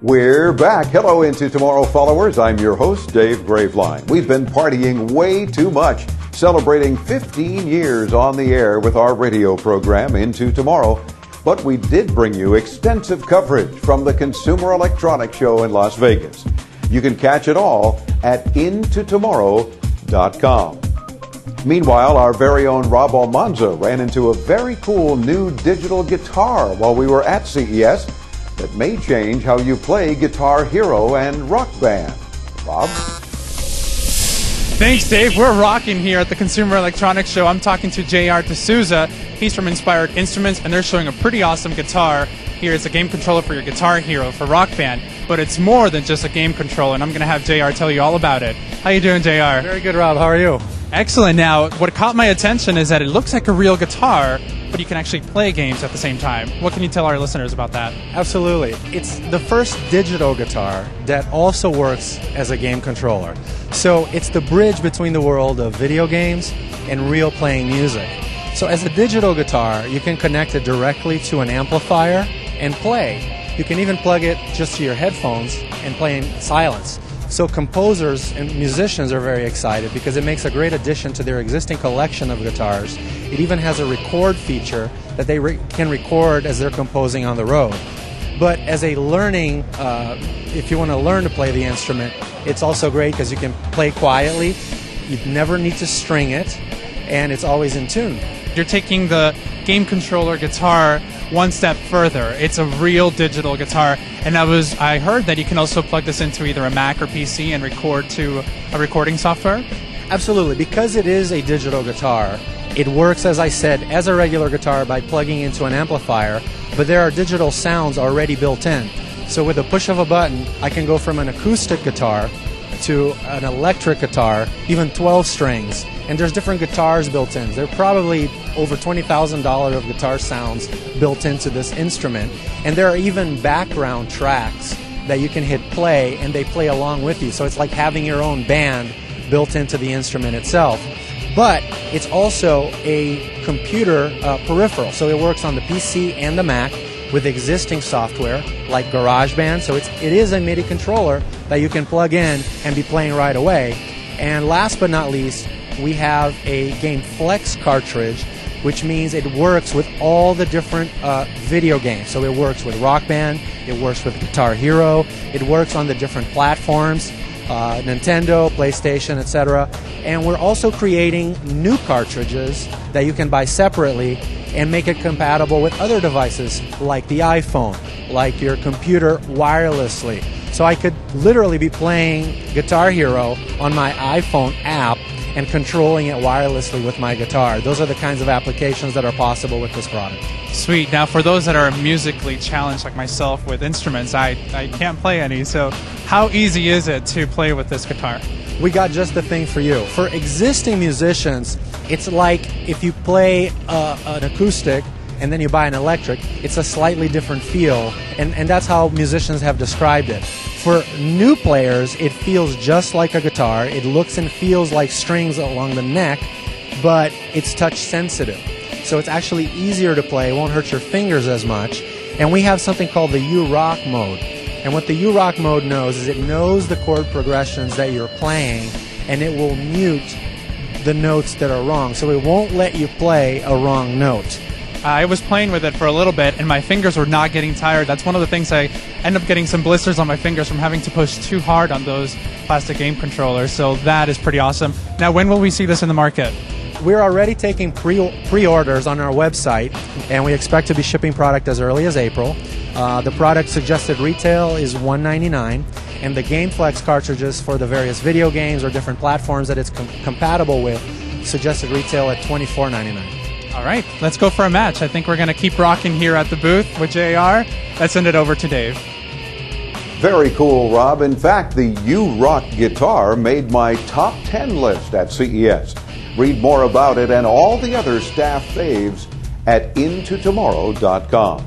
We're back. Hello, Into Tomorrow followers. I'm your host, Dave Graveline. We've been partying way too much, celebrating 15 years on the air with our radio program, Into Tomorrow. But we did bring you extensive coverage from the Consumer Electronics Show in Las Vegas. You can catch it all at intotomorrow.com. Meanwhile, our very own Rob Almanza ran into a very cool new digital guitar while we were at CES that may change how you play Guitar Hero and Rockband. Rob? Thanks, Dave. We're rocking here at the Consumer Electronics Show. I'm talking to J.R. D'Souza. He's from Inspired Instruments, and they're showing a pretty awesome guitar. Here is a game controller for your Guitar Hero for Rockband, but it's more than just a game controller, and I'm going to have J.R. tell you all about it. How you doing, J.R.? Very good, Rob. How are you? Excellent. Now, what caught my attention is that it looks like a real guitar, but you can actually play games at the same time. What can you tell our listeners about that? Absolutely. It's the first digital guitar that also works as a game controller. So it's the bridge between the world of video games and real playing music. So as a digital guitar, you can connect it directly to an amplifier and play. You can even plug it just to your headphones and play in silence. So composers and musicians are very excited because it makes a great addition to their existing collection of guitars. It even has a record feature that they can record as they're composing on the road. But as a learning, if you want to learn to play the instrument, it's also great because you can play quietly. You never need to string it, and it's always in tune. You're taking the game controller guitar one step further. It's a real digital guitar, and I heard that you can also plug this into either a Mac or PC and record to a recording software? Absolutely. Because it is a digital guitar, it works, as I said, as a regular guitar by plugging into an amplifier, but there are digital sounds already built in. So with a push of a button, I can go from an acoustic guitar to an electric guitar, even 12 strings. And there's different guitars built in. There are probably over $20,000 of guitar sounds built into this instrument. And there are even background tracks that you can hit play and they play along with you. So it's like having your own band built into the instrument itself. But it's also a computer peripheral. So it works on the PC and the Mac with existing software like GarageBand. So it is a MIDI controller that you can plug in and be playing right away. And last but not least, we have a Game Flex cartridge, which means it works with all the different video games. So it works with Rock Band, it works with Guitar Hero, it works on the different platforms, Nintendo, PlayStation, etc. And we're also creating new cartridges that you can buy separately and make it compatible with other devices like the iPhone, like your computer wirelessly. So I could literally be playing Guitar Hero on my iPhone app and controlling it wirelessly with my guitar. Those are the kinds of applications that are possible with this product. Sweet. Now, for those that are musically challenged like myself with instruments, I can't play any, so how easy is it to play with this guitar? We got just the thing for you. For existing musicians, it's like if you play an acoustic and then you buy an electric, it's a slightly different feel, and that's how musicians have described it. For new players, it feels just like a guitar. It looks and feels like strings along the neck, but it's touch sensitive. So it's actually easier to play, it won't hurt your fingers as much. And we have something called the YouRock mode. And what the YouRock mode knows is it knows the chord progressions that you're playing, and it will mute the notes that are wrong. So it won't let you play a wrong note. I was playing with it for a little bit, and my fingers were not getting tired. That's one of the things I end up getting some blisters on my fingers from having to push too hard on those plastic game controllers. So that is pretty awesome. Now, when will we see this in the market? We're already taking pre-orders on our website, and we expect to be shipping product as early as April. The product suggested retail is $199, and the Game Flex cartridges for the various video games or different platforms that it's compatible with suggested retail at $24.99. All right, let's go for a match. I think we're going to keep rocking here at the booth with JR. Let's send it over to Dave. Very cool, Rob. In fact, the YouRock guitar made my top 10 list at CES. Read more about it and all the other staff faves at intotomorrow.com.